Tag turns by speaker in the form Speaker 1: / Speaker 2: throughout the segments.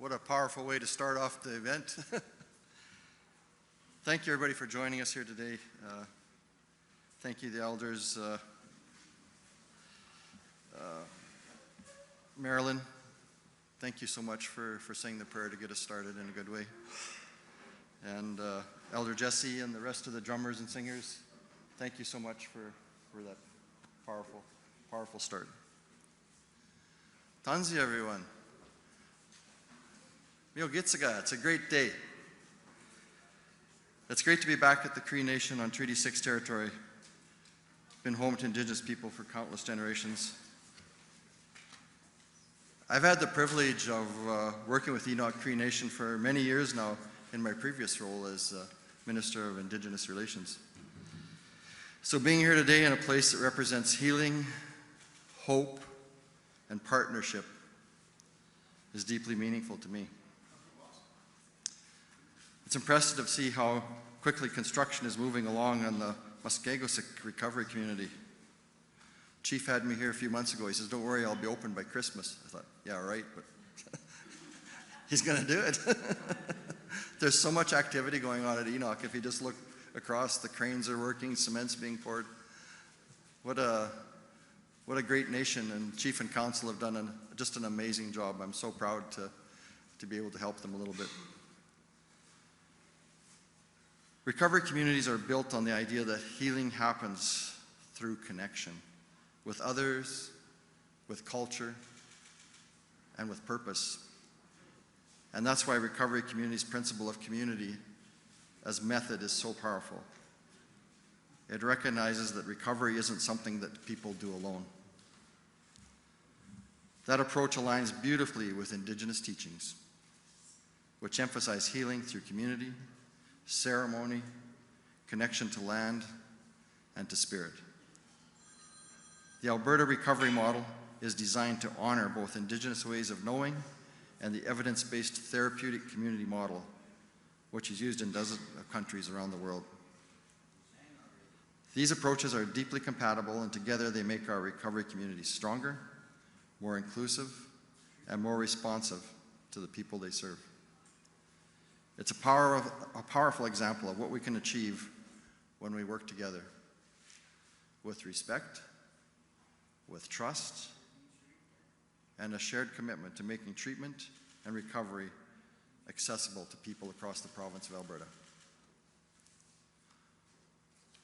Speaker 1: What a powerful way to start off the event. Thank you, everybody, for joining us here today. Thank you, the elders. Marilyn, thank you so much for saying the prayer to get us started in a good way. And Elder Jesse and the rest of the drummers and singers, thank you so much for that powerful start. Tanzi, everyone. Mio Gitsaga, it's a great day. It's great to be back at the Cree Nation on Treaty 6 territory. Been home to Indigenous people for countless generations. I've had the privilege of working with Enoch Cree Nation for many years now in my previous role as Minister of Indigenous Relations. So being here today in a place that represents healing, hope, and partnership is deeply meaningful to me. It's impressive to see how quickly construction is moving along on the Muskegowsik recovery community. Chief had me here a few months ago. He says, "Don't worry, I'll be open by Christmas." I thought, yeah, right, but he's going to do it. There's so much activity going on at Enoch. If you just look across, the cranes are working, cement's being poured. What a great nation, and Chief and Council have done just an amazing job. I'm so proud to be able to help them a little bit. Recovery communities are built on the idea that healing happens through connection with others, with culture, and with purpose. And that's why recovery communities' principle of community as method is so powerful. It recognizes that recovery isn't something that people do alone. That approach aligns beautifully with Indigenous teachings, which emphasize healing through community, ceremony, connection to land, and to spirit. The Alberta recovery model is designed to honor both Indigenous ways of knowing and the evidence-based therapeutic community model, which is used in dozens of countries around the world. These approaches are deeply compatible, and together they make our recovery communities stronger, more inclusive, and more responsive to the people they serve. It's a powerful example of what we can achieve when we work together with respect, with trust, and a shared commitment to making treatment and recovery accessible to people across the province of Alberta.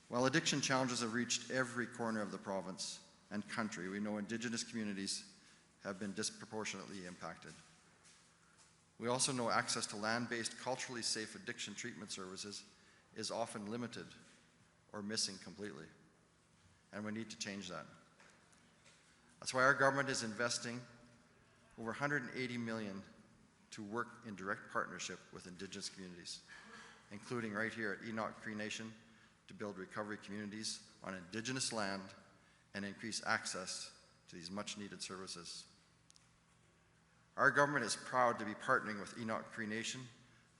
Speaker 1: While addiction challenges have reached every corner of the province and country, we know Indigenous communities have been disproportionately impacted. We also know access to land-based, culturally safe addiction treatment services is often limited or missing completely, and we need to change that. That's why our government is investing over $180 million to work in direct partnership with Indigenous communities, including right here at Enoch Cree Nation, to build recovery communities on Indigenous land and increase access to these much-needed services. Our government is proud to be partnering with Enoch Cree Nation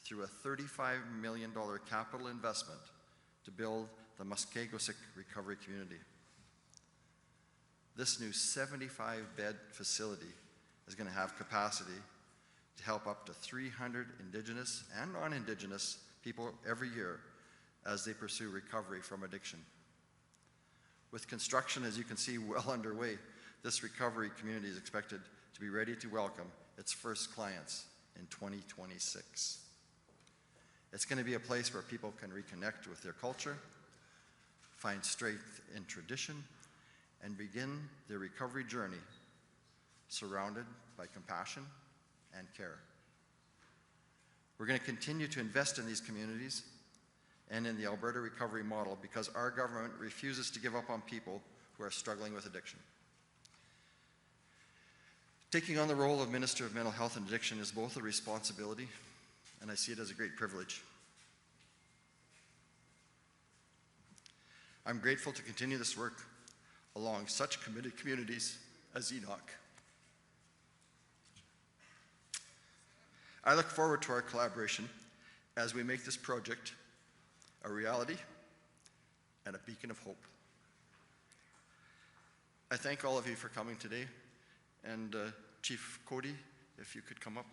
Speaker 1: through a $35 million capital investment to build the Muskegowsik recovery community. This new 75-bed facility is going to have capacity to help up to 300 Indigenous and non-Indigenous people every year as they pursue recovery from addiction. With construction, as you can see, well underway, this recovery community is expected to be ready to welcome its first clients in 2026. It's going to be a place where people can reconnect with their culture, find strength in tradition, and begin their recovery journey surrounded by compassion and care. We're going to continue to invest in these communities and in the Alberta recovery model because our government refuses to give up on people who are struggling with addiction. Taking on the role of Minister of Mental Health and Addiction is both a responsibility, and I see it as a great privilege. I'm grateful to continue this work along such committed communities as Enoch. I look forward to our collaboration as we make this project a reality and a beacon of hope. I thank all of you for coming today, and Chief Cody, if you could come up.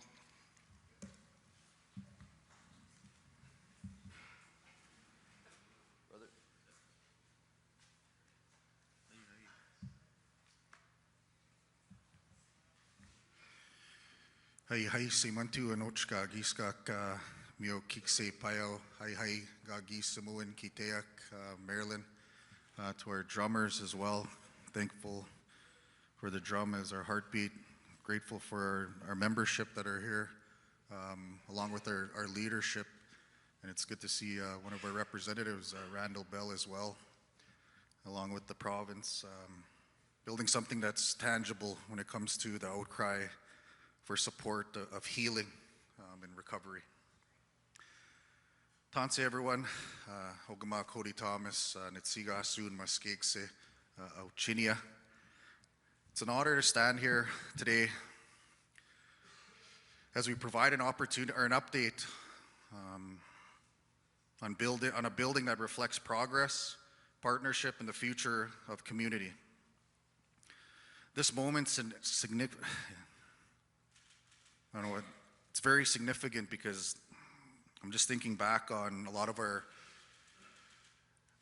Speaker 2: Hai simantu anoch ka giska ka mio kikse pio hai ga gisamuin kiteak Maryland to our drummers as well. Thankful for the drum as our heartbeat. Grateful for our membership that are here, along with our leadership. And it's good to see one of our representatives, Randall Bell, as well, along with the province, building something that's tangible when it comes to the outcry for support of healing and recovery. Tanse everyone, Hogama Cody Thomas, Nitsiga Soon Maskekse, Auchinia. It's an honor to stand here today as we provide an opportunity or an update on a building that reflects progress, partnership, and the future of community. This moment's significant. I don't know, it's very significant because I'm just thinking back on a lot of our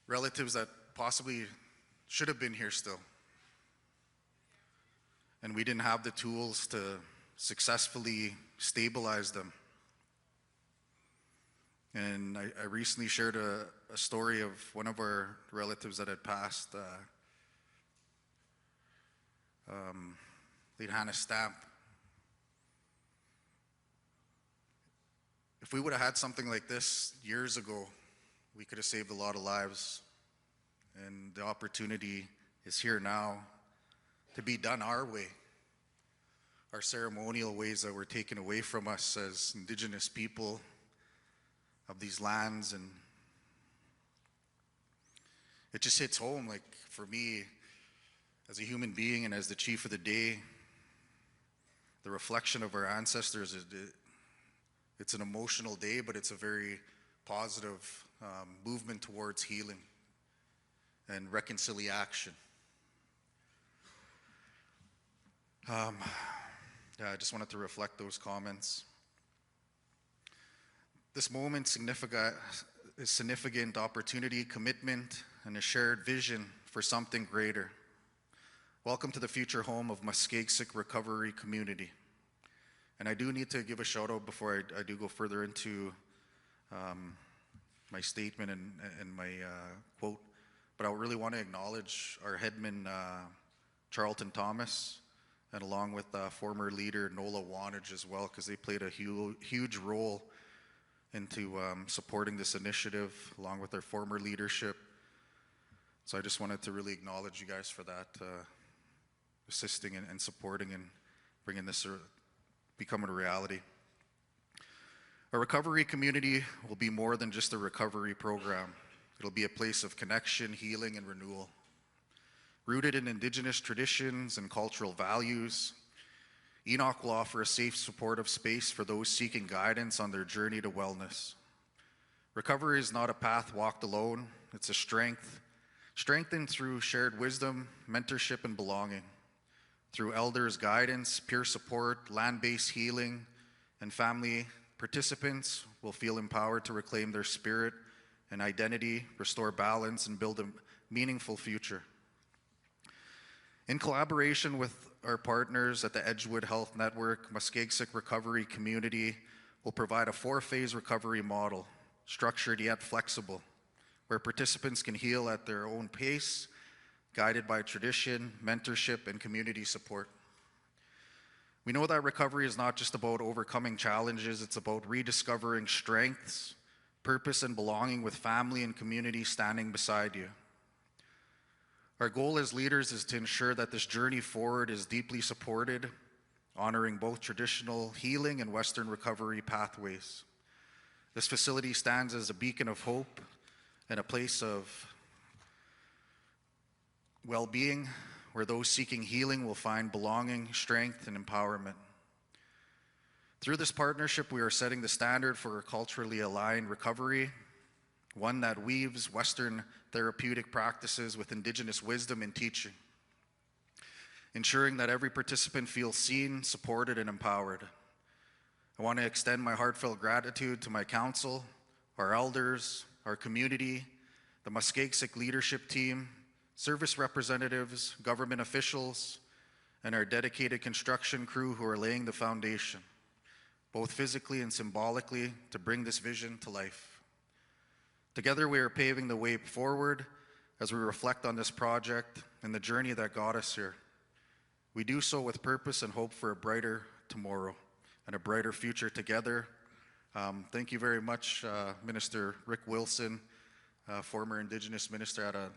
Speaker 2: relatives that possibly should have been here still. And we didn't have the tools to successfully stabilize them. And I recently shared a story of one of our relatives that had passed, late Hannah Stamp. If we would have had something like this years ago, we could have saved a lot of lives. And the opportunity is here now to be done our way. Our ceremonial ways that were taken away from us as Indigenous people of these lands. And it just hits home, like for me, as a human being and as the chief of the day, the reflection of our ancestors, it's an emotional day, but it's a very positive movement towards healing and reconciliation. I just wanted to reflect those comments. This moment is significant opportunity, commitment, and a shared vision for something greater. Welcome to the future home of Muskegsic Recovery Community. And I do need to give a shout out before I do go further into my statement and my quote, but I really want to acknowledge our headman, Charlton Thomas, and along with former leader Nola Wanage as well, because they played a huge role into supporting this initiative, along with our former leadership. So I just wanted to really acknowledge you guys for that, assisting and supporting and bringing this becoming a reality. Our recovery community will be more than just a recovery program. It'll be a place of connection, healing, and renewal. Rooted in Indigenous traditions and cultural values, Enoch will offer a safe, supportive space for those seeking guidance on their journey to wellness. Recovery is not a path walked alone. It's a strength, strengthened through shared wisdom, mentorship, and belonging. Through elders' guidance, peer support, land-based healing, and family, participants will feel empowered to reclaim their spirit and identity, restore balance, and build a meaningful future. In collaboration with our partners at the Edgewood Health Network, Muskegsic Recovery Community will provide a 4-phase recovery model, structured yet flexible, where participants can heal at their own pace, guided by tradition, mentorship, and community support. We know that recovery is not just about overcoming challenges, it's about rediscovering strengths, purpose, and belonging with family and community standing beside you. Our goal as leaders is to ensure that this journey forward is deeply supported, honoring both traditional healing and Western recovery pathways. This facility stands as a beacon of hope and a place of well-being where those seeking healing will find belonging, strength, and empowerment. Through this partnership, we are setting the standard for a culturally aligned recovery, one that weaves Western therapeutic practices with Indigenous wisdom and teaching, ensuring that every participant feels seen, supported, and empowered. I want to extend my heartfelt gratitude to my council, our elders, our community, the Muskegsic leadership team, service representatives, government officials, and our dedicated construction crew who are laying the foundation. both physically and symbolically, to bring this vision to life. Together we are paving the way forward as we reflect on this project and the journey that got us here. We do so with purpose and hope for a brighter tomorrow and a brighter future together. Thank you very much, Minister Rick Wilson, former Indigenous minister, had a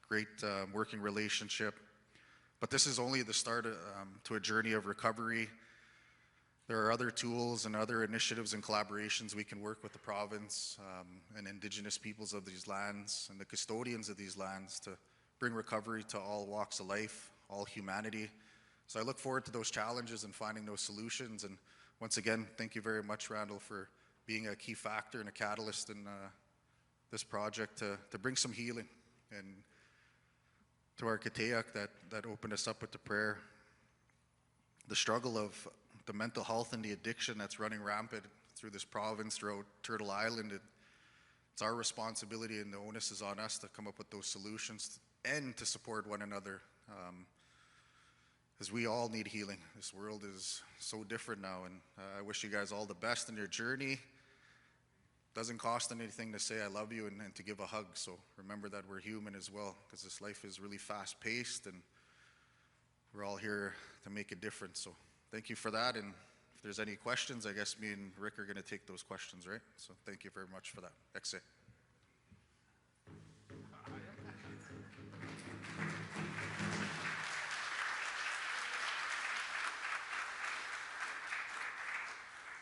Speaker 2: great working relationship. But this is only the start to a journey of recovery. There are other tools and other initiatives and collaborations we can work with the province and Indigenous peoples of these lands and the custodians of these lands to bring recovery to all walks of life, all humanity. So I look forward to those challenges and finding those solutions. And once again, thank you very much, Randall, for being a key factor and a catalyst in this project to bring some healing. And to our Kiteak that opened us up with the prayer, the struggle of the mental health and the addiction that's running rampant through this province, throughout Turtle Island. It's our responsibility, and the onus is on us to come up with those solutions and to support one another, as we all need healing. This world is so different now, and I wish you guys all the best in your journey. Doesn't cost anything to say I love you and to give a hug, so remember that we're human as well, because this life is really fast-paced, and we're all here to make a difference. So thank you for that, and if there's any questions, I guess me and Rick are going to take those questions, right? So thank you very much for that. Exit.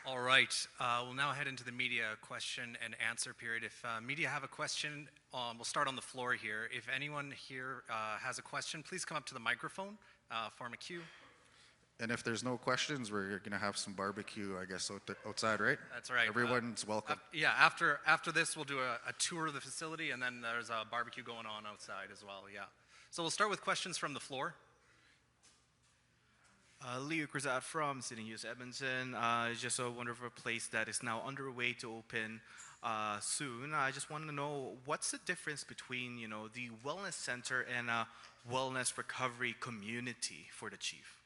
Speaker 3: All right, we'll now head into the media question and answer period. If media have a question, we'll start on the floor here. If anyone here has a question, please come up to the microphone, form a queue.
Speaker 2: And if there's no questions, we're going to have some barbecue, I guess, outside, right?
Speaker 3: That's right.
Speaker 2: Everyone's welcome.
Speaker 3: Yeah, after this, we'll do a tour of the facility, and then there's a barbecue going on outside as well, yeah. So we'll start with questions from the floor.
Speaker 4: Leo Cruzat from Sydney News Edmonton. It's just a wonderful place that is now underway to open soon. I just wanted to know, what's the difference between, the wellness center and a wellness recovery community for the chief?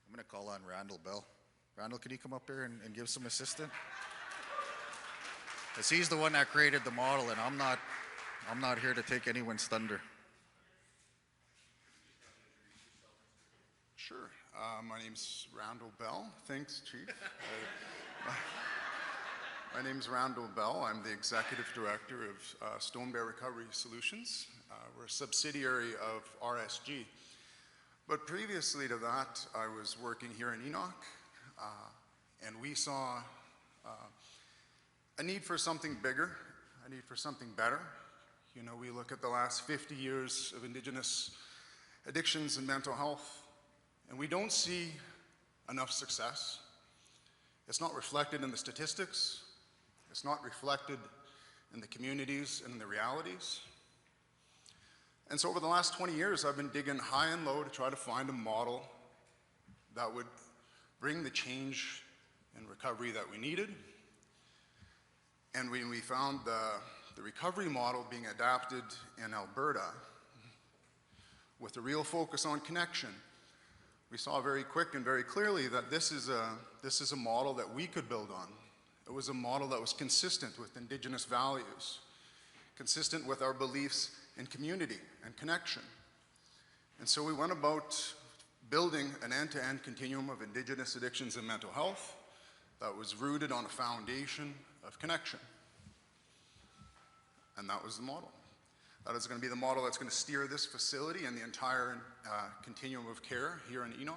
Speaker 2: I'm going to call on Randall Bell. Randall, can you come up here and give some assistance? Because he's the one that created the model, and I'm not here to take anyone's thunder.
Speaker 5: Sure. My name's Randall Bell. Thanks, Chief. My name's Randall Bell. I'm the Executive Director of Stone Bear Recovery Solutions. We're a subsidiary of RSG. But previously to that, I was working here in Enoch, and we saw a need for something bigger, a need for something better. We look at the last 50 years of Indigenous addictions and mental health, and we don't see enough success. It's not reflected in the statistics. It's not reflected in the communities and in the realities. And so over the last 20 years, I've been digging high and low to try to find a model that would bring the change and recovery that we needed. And we found the recovery model being adapted in Alberta with a real focus on connection. We saw very quick and very clearly that this is a model that we could build on. It was a model that was consistent with Indigenous values, consistent with our beliefs in community and connection. And so we went about building an end-to-end continuum of Indigenous addictions and mental health that was rooted on a foundation of connection. And that was the model. That is going to be the model that's going to steer this facility and the entire continuum of care here in Enoch.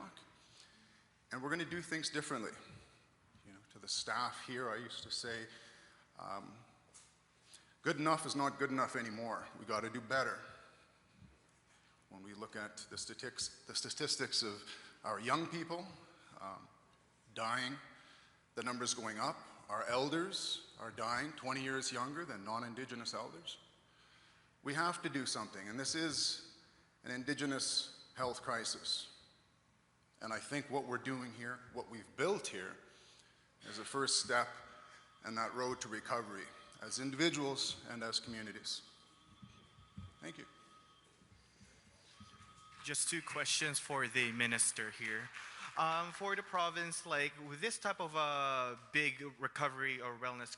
Speaker 5: And we're going to do things differently. To the staff here, I used to say, good enough is not good enough anymore. We got to do better. When we look at the statistics of our young people dying, the numbers going up. Our elders are dying 20 years younger than non-Indigenous elders. We have to do something, and this is an Indigenous health crisis. And I think what we're doing here, what we've built here, is a first step in that road to recovery as individuals and as communities. Thank you.
Speaker 4: Just two questions for the minister here. For the province, like with this type of big recovery or wellness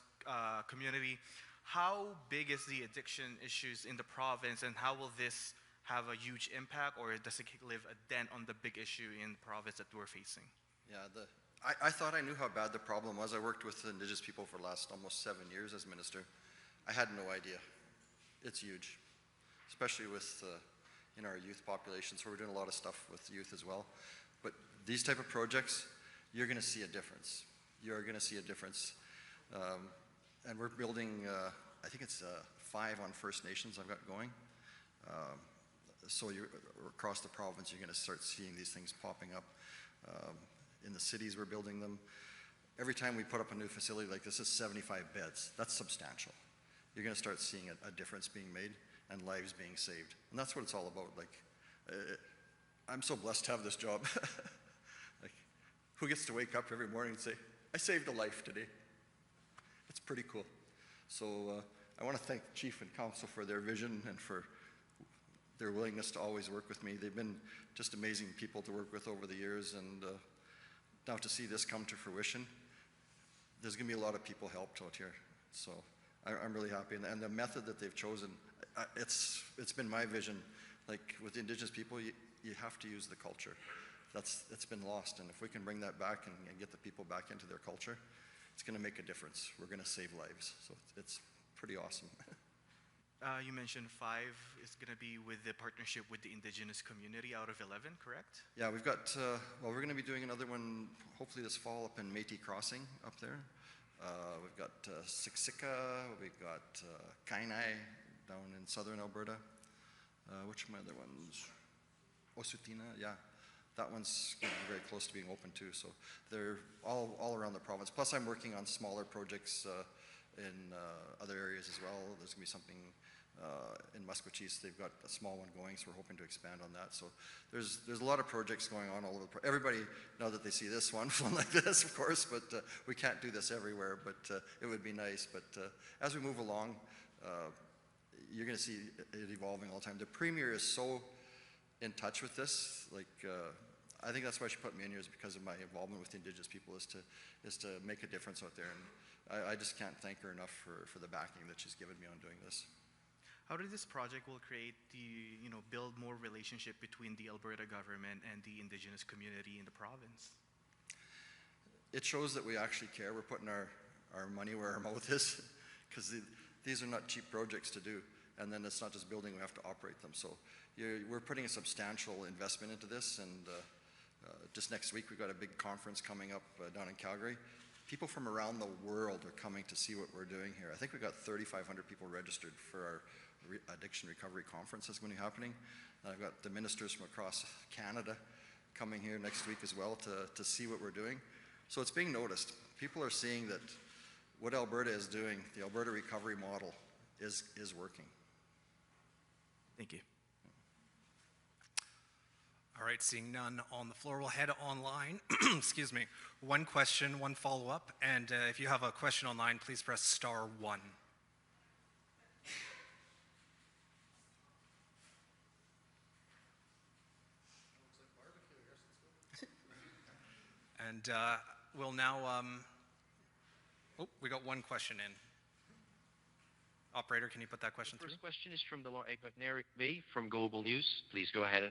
Speaker 4: community, how big is the addiction issues in the province, and how will this have a huge impact, or does it leave a dent on the big issue in the province that we're facing?
Speaker 1: Yeah, I thought I knew how bad the problem was. I worked with Indigenous people for the last almost 7 years as minister. I had no idea. It's huge, especially with in our youth population. So we're doing a lot of stuff with youth as well. But these type of projects, you're going to see a difference. You're going to see a difference. And we're building, I think it's 5 on First Nations I've got going. So across the province, you're going to start seeing these things popping up. In the cities, we're building them. Every time we put up a new facility like this is 75 beds. That's substantial. You're going to start seeing a difference being made and lives being saved. And that's what it's all about. Like, I'm so blessed to have this job. Like, who gets to wake up every morning and say, I saved a life today? It's pretty cool. So I want to thank the Chief and Council for their vision and for their willingness to always work with me. They've been just amazing people to work with over the years, and now to see this come to fruition, there's going to be a lot of people helped out here. So I'm really happy, and the method that they've chosen, it's been my vision. Like with the Indigenous people, you have to use the culture. It's been lost, and if we can bring that back and get the people back into their culture, it's going to make a difference. We're going to save lives, so it's pretty awesome.
Speaker 4: You mentioned 5 is going to be with the partnership with the Indigenous community out of 11, correct?
Speaker 1: Yeah, we've got, well, we're going to be doing another one hopefully this fall up in Métis Crossing up there. We've got Siksika, we've got Kainai down in southern Alberta. Which are my other ones? Osutina, yeah. That one's going to be very close to being open too. So they're all around the province. Plus I'm working on smaller projects in other areas as well. There's going to be something in Musqueam. They've got a small one going, so we're hoping to expand on that. So there's a lot of projects going on all over. Everybody, now that they see this one like this, of course, but we can't do this everywhere, but it would be nice. But as we move along, you're going to see it evolving all the time. The Premier is so in touch with this. Like, I think that's why she put me in here, is because of my involvement with the Indigenous people, is to make a difference out there. And I just can't thank her enough for the backing that she's given me on doing this.
Speaker 4: How did this project will create build more relationship between the Alberta government and the Indigenous community in the province?
Speaker 1: It shows that we actually care. We're putting our money where our mouth is, because these are not cheap projects to do. And then it's not just building, we have to operate them. So we're putting a substantial investment into this, and just next week we've got a big conference coming up down in Calgary. People from around the world are coming to see what we're doing here. I think we've got 3,500 people registered for our addiction recovery conference that's going to be happening. And I've got the ministers from across Canada coming here next week as well to see what we're doing. So it's being noticed. People are seeing that what Alberta is doing, the Alberta recovery model, is working.
Speaker 4: Thank you.
Speaker 3: All right, seeing none on the floor, we'll head online. Excuse me. One question, one follow-up, and if you have a question online, please press star 1. And we'll now, we got one question in. Operator, can you put that question through?
Speaker 6: First question is from the law Enoch Nation from Global News. Please go ahead.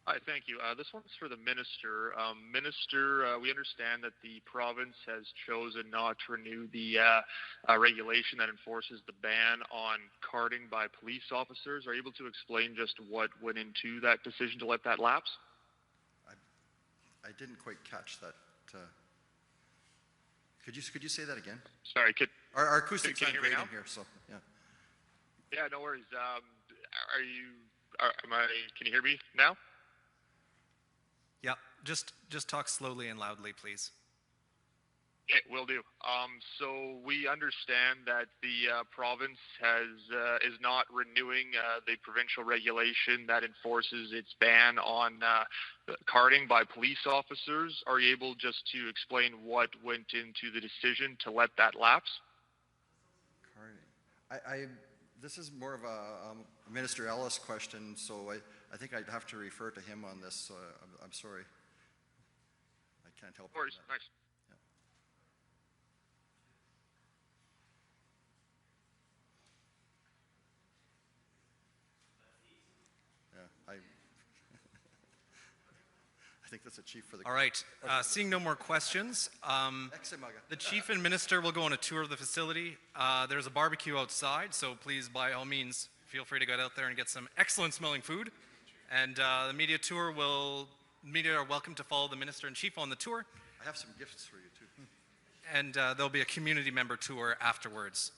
Speaker 7: Hi, thank you. This one's for the minister. Minister, we understand that the province has chosen not to renew the regulation that enforces the ban on carding by police officers. Are you able to explain just what went into that decision to let that lapse?
Speaker 1: I didn't quite catch that. Could you say that again?
Speaker 7: Sorry,
Speaker 1: Our acoustics
Speaker 7: can
Speaker 1: aren't
Speaker 7: you hear me
Speaker 1: great in
Speaker 7: now?
Speaker 1: here, so yeah.
Speaker 7: Yeah, no worries. Can you hear me now?
Speaker 3: Yeah, just talk slowly and loudly, please.
Speaker 7: Okay, will do. So we understand that the province is not renewing the provincial regulation that enforces its ban on carding by police officers. Are you able just to explain what went into the decision to let that lapse?
Speaker 1: Carding. This is more of a Minister Ellis question, so I think I'd have to refer to him on this, so I'm sorry. I can't help
Speaker 7: Of course,
Speaker 1: you on that.
Speaker 7: nice.
Speaker 1: Yeah, I think that's a chief for the.
Speaker 3: All right, seeing no more questions, the chief and minister will go on a tour of the facility. There's a barbecue outside, so please, by all means, feel free to get out there and get some excellent smelling food. And the media are welcome to follow the minister and chief on the tour.
Speaker 1: I have some gifts for you too.
Speaker 3: And there'll be a community member tour afterwards.